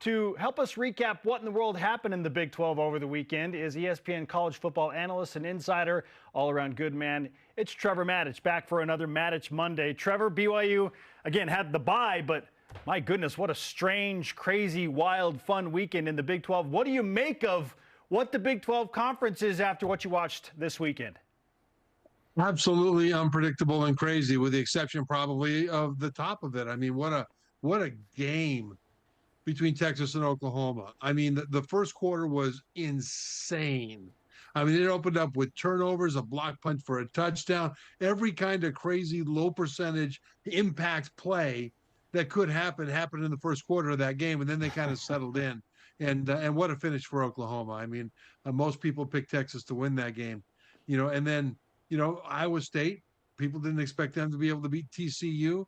To help us recap what in the world happened in the Big 12 over the weekend is ESPN college football analyst and insider, all-around good man. It's Trevor Matich, back for another Matich Monday. Trevor, BYU, again, had the bye, but my goodness, what a strange, crazy, wild, fun weekend in the Big 12. What do you make of what the Big 12 conference is after what you watched this weekend? Absolutely unpredictable and crazy, with the exception probably of the top of it. I mean, what a game between Texas and Oklahoma. I mean, the first quarter was insane. I mean, it opened up with turnovers, a block punt for a touchdown, every kind of crazy low percentage impact play that could happen happened in the first quarter of that game, and then they kind of settled in. And what a finish for Oklahoma. I mean, most people picked Texas to win that game, and then Iowa State. People didn't expect them to be able to beat TCU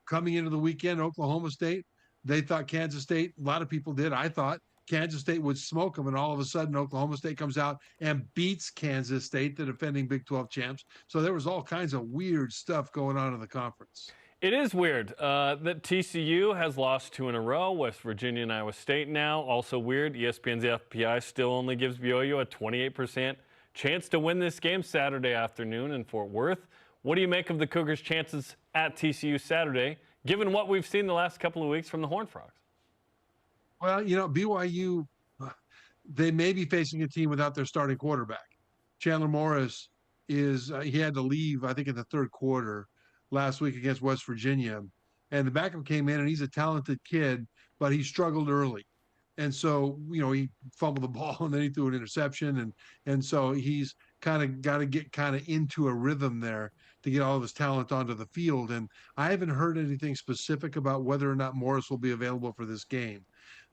coming into the weekend. Oklahoma State, they thought Kansas State, a lot of people did. I thought Kansas State would smoke them, and all of a sudden Oklahoma State comes out and beats Kansas State, the defending Big 12 champs. So there was all kinds of weird stuff going on in the conference. It is weird that TCU has lost 2 in a row, West Virginia and Iowa State now. Also weird, ESPN's FPI still only gives BYU a 28% chance to win this game Saturday afternoon in Fort Worth. What do you make of the Cougars' chances at TCU Saturday, given what we've seen the last couple of weeks from the Horned Frogs? Well, BYU, they may be facing a team without their starting quarterback. Chandler Morris he had to leave, I think, in the third quarter last week against West Virginia. And the backup came in, and he's a talented kid, but he struggled early. And so, he fumbled the ball, and then he threw an interception. And so he's kind of got to get kind of into a rhythm there to get all of his talent onto the field. And I haven't heard anything specific about whether or not Morris will be available for this game.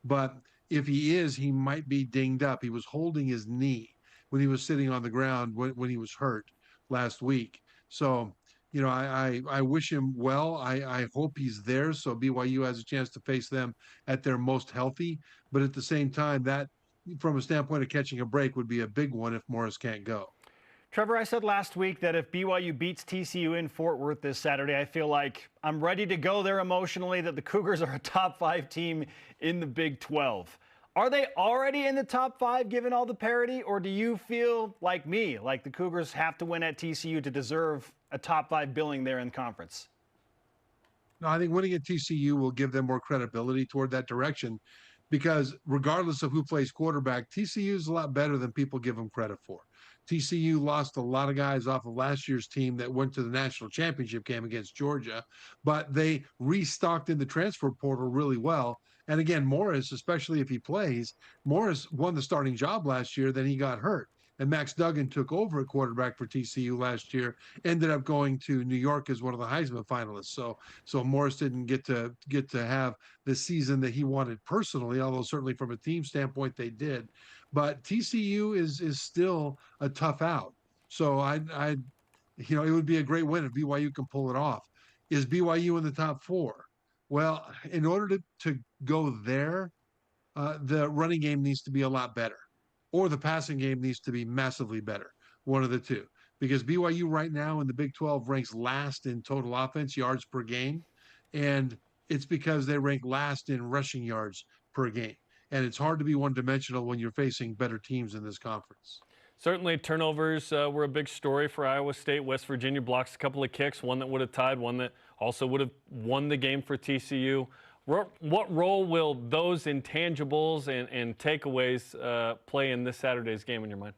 But if he is, he might be dinged up. He was holding his knee when he was sitting on the ground when he was hurt last week. So, I wish him well. I hope he's there so BYU has a chance to face them at their most healthy. But at the same time, that, from a standpoint of catching a break, would be a big one if Morris can't go. Trevor, I said last week that if BYU beats TCU in Fort Worth this Saturday, I feel like I'm ready to go there emotionally, that the Cougars are a top 5 team in the Big 12. Are they already in the top 5 given all the parity, or do you feel like me, like the Cougars have to win at TCU to deserve a top 5 billing there in the conference? No, I think winning at TCU will give them more credibility toward that direction, because regardless of who plays quarterback, TCU is a lot better than people give them credit for. TCU lost a lot of guys off of last year's team that went to the national championship game against Georgia, but they restocked in the transfer portal really well. And again, Morris, especially if he plays, Morris won the starting job last year, then he got hurt. And Max Duggan took over at quarterback for TCU last year, ended up going to New York as one of the Heisman finalists. So Morris didn't get to have the season that he wanted personally, although certainly from a team standpoint they did. But TCU is still a tough out. So it would be a great win if BYU can pull it off. Is BYU in the top 4? Well, in order to go there, the running game needs to be a lot better, or the passing game needs to be massively better, one of the two. Because BYU right now in the Big 12 ranks last in total offense yards per game, and it's because they rank last in rushing yards per game. And it's hard to be one-dimensional when you're facing better teams in this conference. Certainly turnovers were a big story for Iowa State. West Virginia blocks a couple of kicks, one that would have tied, one that also would have won the game for TCU. What role will those intangibles and takeaways play in this Saturday's game in your mind?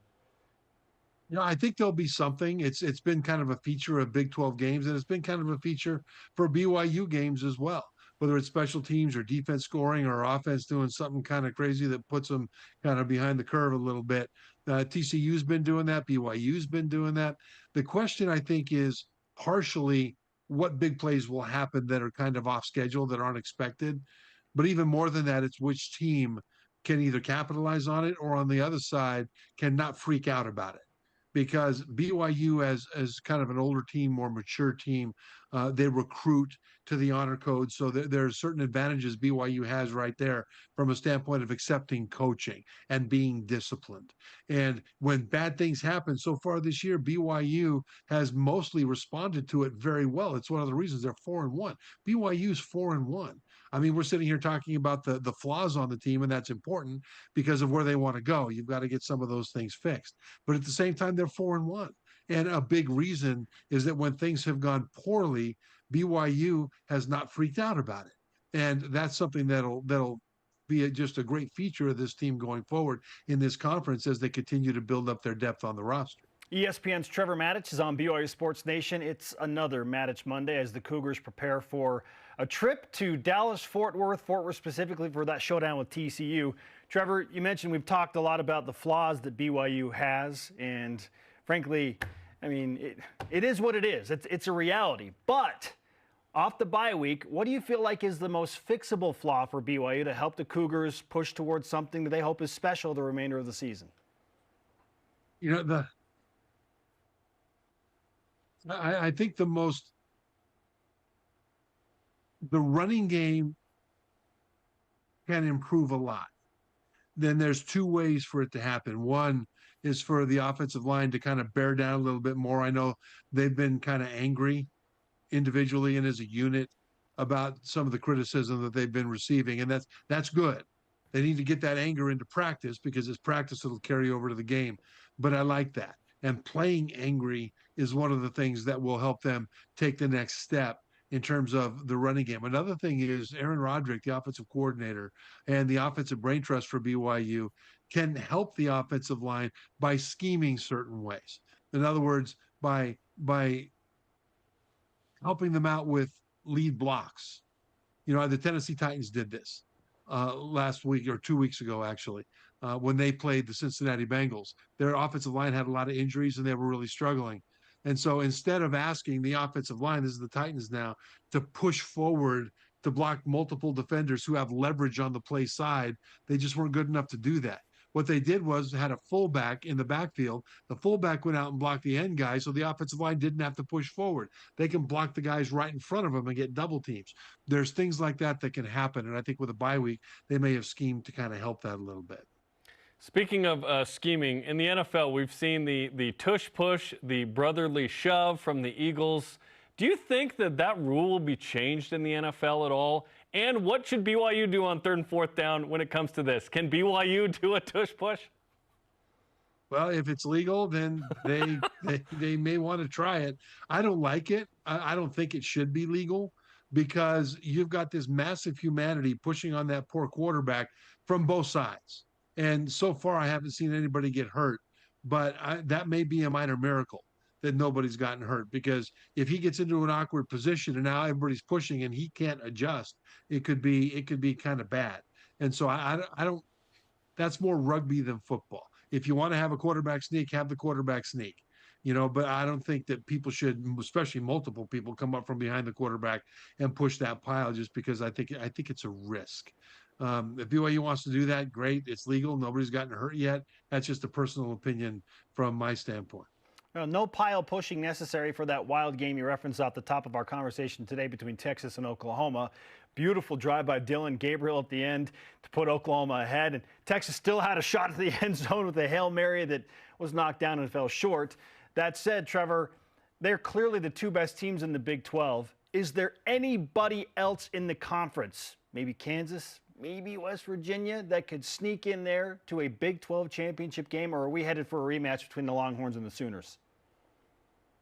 I think there'll be something. It's been kind of a feature of Big 12 games, and it's been kind of a feature for BYU games as well, whether it's special teams or defense scoring or offense doing something kind of crazy that puts them kind of behind the curve a little bit. TCU's been doing that. BYU's been doing that. The question, I think, is partially what big plays will happen that are kind of off schedule, that aren't expected. But even more than that, it's which team can either capitalize on it, or on the other side can not freak out about it. Because BYU, as kind of an older team, more mature team, they recruit to the honor code. So there are certain advantages BYU has right there from a standpoint of accepting coaching and being disciplined. And when bad things happen so far this year, BYU has mostly responded to it very well. It's one of the reasons they're 4-1. BYU's 4-1. I mean, we're sitting here talking about the flaws on the team, and that's important because of where they want to go. You've got to get some of those things fixed. But at the same time, they're 4-1. And a big reason is that when things have gone poorly, BYU has not freaked out about it. And that's something that'll be just a great feature of this team going forward in this conference as they continue to build up their depth on the roster. ESPN's Trevor Matich is on BYU Sports Nation. It's another Matich Monday as the Cougars prepare for a trip to Dallas-Fort Worth specifically for that showdown with TCU. Trevor, you mentioned we've talked a lot about the flaws that BYU has, and frankly, I mean, it is what it is. It's a reality. But off the bye week, what do you feel like is the most fixable flaw for BYU to help the Cougars push towards something that they hope is special the remainder of the season? You know, I think the running game can improve a lot. Then there's two ways for it to happen. One is for the offensive line to kind of bear down a little bit more. I know they've been kind of angry individually and as a unit about some of the criticism that they've been receiving, and that's good. They need to get that anger into practice because it's practice that'll carry over to the game. But I like that. And playing angry is one of the things that will help them take the next step in terms of the running game. Another thing is Aaron Roderick, the offensive coordinator, and the offensive brain trust for BYU can help the offensive line by scheming certain ways. In other words, by helping them out with lead blocks. You know, the Tennessee Titans did this last week or 2 weeks ago, actually, when they played the Cincinnati Bengals. Their offensive line had a lot of injuries and they were really struggling. And so instead of asking the offensive line, this is the Titans now, to push forward to block multiple defenders who have leverage on the play side, they just weren't good enough to do that. What they did was had a fullback in the backfield. The fullback went out and blocked the end guy, so the offensive line didn't have to push forward. They can block the guys right in front of them and get double teams. There's things like that that can happen, and I think with a bye week, they may have schemed to kind of help that a little bit. Speaking of scheming, in the NFL, we've seen the tush push, the brotherly shove from the Eagles. Do you think that rule will be changed in the NFL at all? And what should BYU do on 3rd and 4th down when it comes to this? Can BYU do a tush push? Well, if it's legal, then they may want to try it. I don't like it. I don't think it should be legal because you've got this massive humanity pushing on that poor quarterback from both sides. And so far, I haven't seen anybody get hurt, but that may be a minor miracle that nobody's gotten hurt, because if he gets into an awkward position and now everybody's pushing and he can't adjust, it could be kind of bad. And so I don't. That's more rugby than football. If you want to have a quarterback sneak, have the quarterback sneak. You know, but I don't think that people should, especially multiple people, come up from behind the quarterback and push that pile just because I think it's a risk. If BYU wants to do that, great. It's legal. Nobody's gotten hurt yet. That's just a personal opinion from my standpoint. No pile pushing necessary for that wild game you referenced off the top of our conversation today between Texas and Oklahoma. Beautiful drive by Dylan Gabriel at the end to put Oklahoma ahead. And Texas still had a shot at the end zone with a Hail Mary that was knocked down and fell short. That said, Trevor, they're clearly the two best teams in the Big 12. Is there anybody else in the conference, maybe Kansas, maybe West Virginia, that could sneak in there to a Big 12 championship game, or are we headed for a rematch between the Longhorns and the Sooners?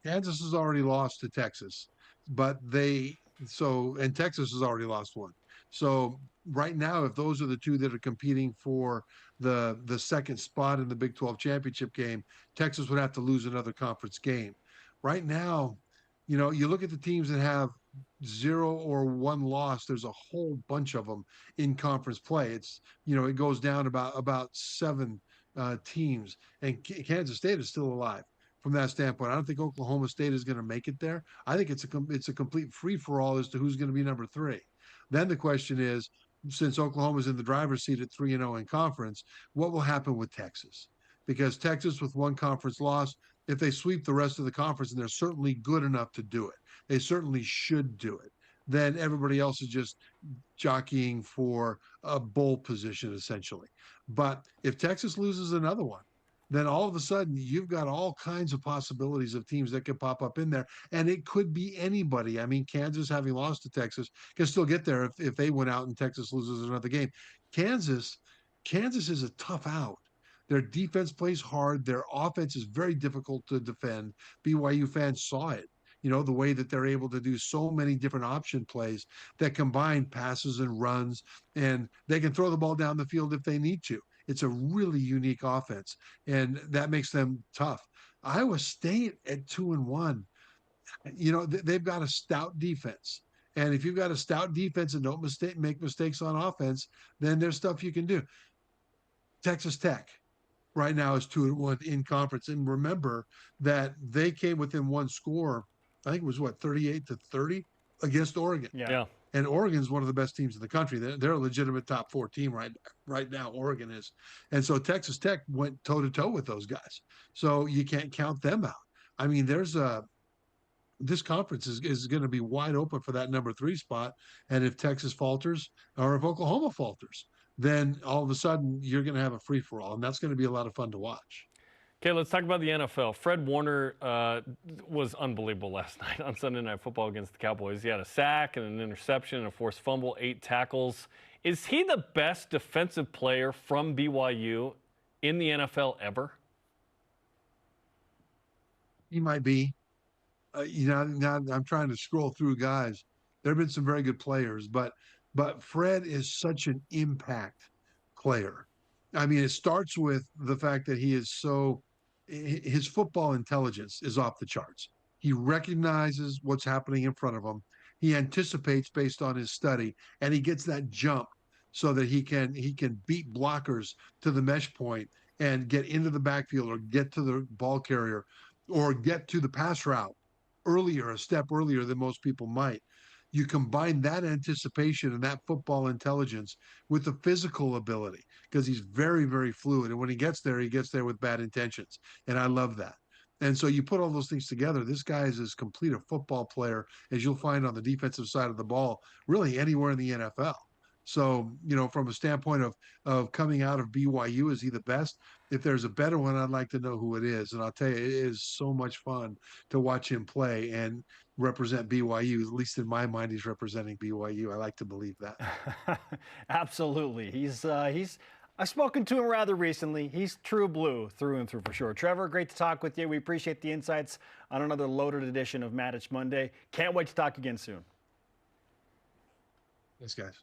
Kansas has already lost to Texas, and Texas has already lost one. So right now, if those are the two that are competing for the second spot in the Big 12 championship game, Texas would have to lose another conference game. Right now, you know, you look at the teams that have 0 or 1 loss, there's a whole bunch of them in conference play. It's, you know, it goes down about 7 teams, and Kansas State is still alive from that standpoint. I don't think Oklahoma State is going to make it there. I think it's a complete free-for-all as to who's going to be number 3. Then the question is, since Oklahoma's in the driver's seat at 3-0 in conference, what will happen with Texas? Because Texas, with 1 conference loss, if they sweep the rest of the conference, and they're certainly good enough to do it, they certainly should do it, then everybody else is just jockeying for a bowl position, essentially. But if Texas loses another one, then all of a sudden you've got all kinds of possibilities of teams that could pop up in there. And it could be anybody. I mean, Kansas, having lost to Texas, can still get there if they went out and Texas loses another game. Kansas is a tough out. Their defense plays hard. Their offense is very difficult to defend. BYU fans saw it, the way that they're able to do so many different option plays that combine passes and runs, and they can throw the ball down the field if they need to. It's a really unique offense, and that makes them tough. Iowa State at 2-1, they've got a stout defense. And if you've got a stout defense and don't make mistakes on offense, then there's stuff you can do. Texas Tech right now is 2-1 in conference. And remember that they came within one score. I think it was 38-30 against Oregon. Yeah. And Oregon's one of the best teams in the country. They're a legitimate top 4 team right now. Oregon is. And so Texas Tech went toe to toe with those guys. So you can't count them out. I mean, this conference is going to be wide open for that number 3 spot. And if Texas falters or if Oklahoma falters, then all of a sudden you're going to have a free for all. And that's going to be a lot of fun to watch. Okay, let's talk about the NFL. Fred Warner was unbelievable last night on Sunday Night Football against the Cowboys. He had a sack and an interception and a forced fumble, 8 tackles. Is he the best defensive player from BYU in the NFL ever? He might be. Now I'm trying to scroll through guys. There have been some very good players, but Fred is such an impact player. I mean, it starts with the fact that his football intelligence is off the charts. He recognizes what's happening in front of him. He anticipates based on his study, and he gets that jump so that he can beat blockers to the mesh point and get into the backfield or get to the ball carrier or get to the pass route a step earlier than most people might. You combine that anticipation and that football intelligence with the physical ability, because he's very, very fluid. And when he gets there with bad intentions. And I love that. And so you put all those things together. This guy is as complete a football player as you'll find on the defensive side of the ball, really anywhere in the NFL. So, from a standpoint of coming out of BYU, is he the best? If there's a better one, I'd like to know who it is. And I'll tell you, it is so much fun to watch him play and represent BYU. At least in my mind, he's representing BYU. I like to believe that. Absolutely. I've spoken to him rather recently. He's true blue through and through for sure. Trevor, great to talk with you. We appreciate the insights on another loaded edition of Matich Monday. Can't wait to talk again soon. Thanks, guys.